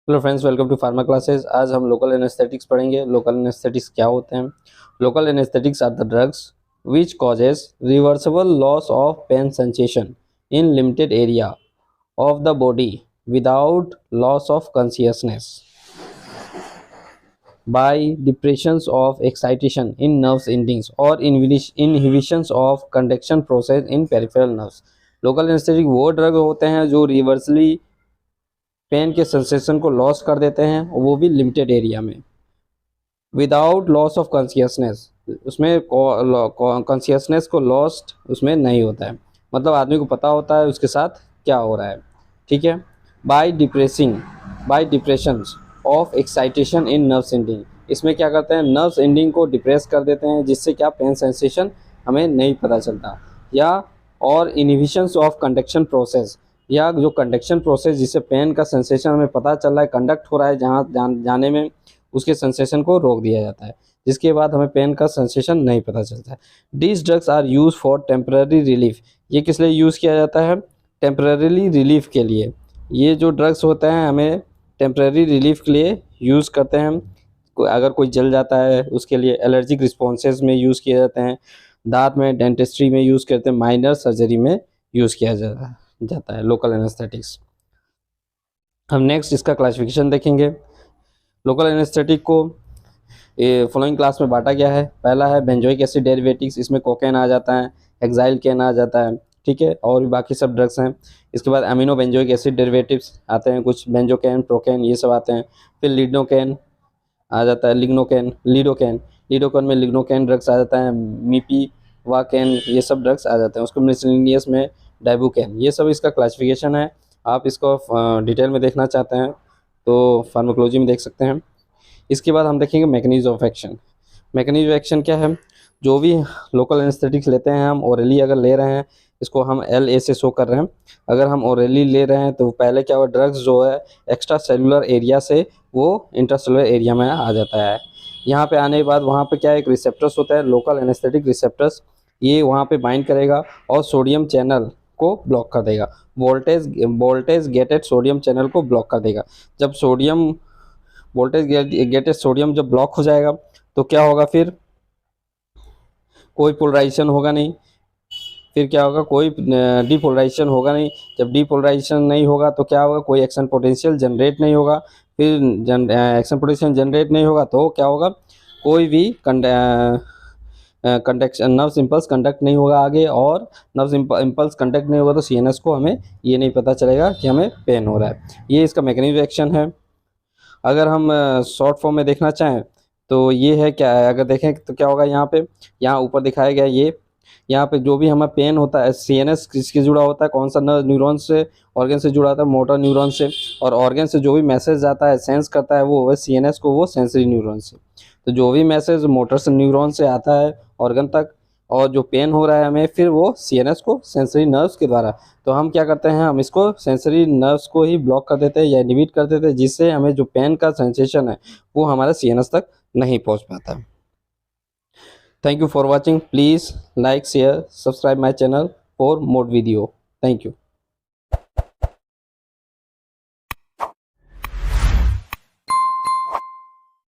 Hello friends, welcome to pharma classes. आज हम local anaesthetics पढ़ेंगे। लोकल एनेस्थेटिक्स क्या होते हैं? Local anaesthetics are the drugs which causes reversible loss of pain sensation in limited area of the body without loss of consciousness by depressions of excitation in nerves endings or inhibitions of conduction process in peripheral nerves। Local anaesthetic वो drug होते हैं जो reversely pen के sensation को loss कर देते हैं, वो भी लिमिटेड एरिया में, विदाउट लॉस ऑफ कॉन्शियसनेस। उसमें कॉन्शियसनेस को लॉस्ट उसमें नहीं होता है, मतलब आदमी को पता होता है उसके साथ क्या हो रहा है। ठीक है। By depressions of excitation in nerves ending, इसमें क्या करते हैं, नर्व्स एंडिंग को डिप्रेस कर देते हैं, जिससे क्या पेन सेंसेशन हमें नहीं पता चलता। या और इनहिबिशंस ऑफ कंडक्शन प्रोसेस, या जो कंडक्शन प्रोसेस जिससे पेन का सेंसेशन हमें पता चल रहा है, कंडक्ट हो रहा है जहाँ जाने में, उसके सेंसेशन को रोक दिया जाता है, जिसके बाद हमें पेन का सेंसेशन नहीं पता चलता है। These drugs are use for temporary relief. ये किस लिए यूज़ किया जाता है? टेम्पररी रिलीफ के लिए। ये जो ड्रग्स होते हैं हमें टेम्पररी रिलीफ के लिए यूज़ करते हैं। अगर कोई जल जाता है उसके लिए, एलर्जिक रिस्पॉन्सेज में यूज़ किए जाते हैं, दांत में, डेंटिस्ट्री में यूज़ करते हैं, माइनर सर्जरी में यूज़ किया जाता है लोकल एनेस्थेटिक्स। हम नेक्स्ट इसका क्लासिफिकेशन देखेंगे। लोकल एनेस्थेटिक को फॉलोइंग क्लास में बांटा गया है। पहला है बेंजोइक एसिड डेरिवेटिव्स, इसमें कोकेन आ जाता है, एक्साइल कैन आ जाता है, ठीक है, और भी बाकी सब ड्रग्स हैं। इसके बाद अमीनो बेंजोइक एसिड डेरिवेटिव्स आते हैं, कुछ बेंजोकेन, प्रोकेन, ये सब आते हैं। फिर लिग्नोकेन आ जाता है, लीडोकेन में लिग्नोकेन ड्रग्स आ जाता है, मीपी वाकेन, ये सब ड्रग्स आ जाते हैं। उसको मिसलिनियस में डाइबुकेन। ये सब इसका क्लासिफिकेशन है। आप इसको डिटेल में देखना चाहते हैं तो फार्माकोलॉजी में देख सकते हैं। इसके बाद हम देखेंगे mechanism of action. Mechanism of action क्या है? जो भी लोकल एनेस्थेटिक्स लेते हैं हम, ओरली अगर ले रहे हैं, इसको हम LA से शो कर रहे हैं। अगर हम ओरली ले रहे हैं तो पहले क्या हुआ, ड्रग्स जो है एक्स्ट्रा सेलुलर एरिया से वो इंट्रासेलुलर एरिया में आ जाता है। यहाँ पे आने के बाद वहाँ पे क्या एक रिसेप्टर्स होता है, लोकल एनेस्थेटिक रिसेप्टर्स, ये वहाँ पे बाइंड करेगा और सोडियम चैनल को ब्लॉक कर देगा। वोल्टेज गेटेड सोडियम चैनल को ब्लॉक कर देगा। जब वोल्टेज गेटेड सोडियम जब ब्लॉक हो जाएगा तो क्या होगा, फिर कोई पोलराइजेशन होगा नहीं। फिर क्या होगा, कोई डीपोलराइजेशन होगा नहीं। जब डीपोलराइजेशन नहीं होगा तो क्या होगा, कोई एक्शन पोटेंशियल जनरेट नहीं होगा। फिर एक्शन पोटेंशियल जनरेट नहीं होगा तो क्या होगा, कोई भी कंडक्शन नर्व्स इम्पल्स कंडक्ट नहीं होगा आगे, और नर्व्स इम्पल्स कंडक्ट नहीं होगा तो CNS को हमें ये नहीं पता चलेगा कि हमें पेन हो रहा है। ये इसका मैकेनिज्म एक्शन है। अगर हम शॉर्ट फॉर्म में देखना चाहें तो ये है, क्या है, अगर देखें तो क्या होगा, यहाँ ऊपर दिखाया गया ये, यहाँ पे जो भी हमें पेन होता है, CNS किसके जुड़ा होता है, कौन सा न्यूरॉन से, ऑर्गन से जुड़ा होता है, मोटर न्यूरॉन से। और ऑर्गन से जो भी मैसेज आता है, सेंस करता है वो CNS को, वो सेंसरी न्यूरॉन से। तो जो भी मैसेज मोटर से न्यूरॉन से आता है ऑर्गन तक, और जो पेन हो रहा है हमें, फिर वो CNS को सेंसरी नर्व्स के द्वारा, तो हम क्या करते हैं, हम इसको सेंसरी नर्व्स को ही ब्लॉक कर देते हैं या इनहिबिट कर देते हैं, जिससे हमें जो पेन का सेंसेशन है वो हमारे CNS तक नहीं पहुंच पाता। Thank you for watching. Please like, share, subscribe my channel for more video. Thank you.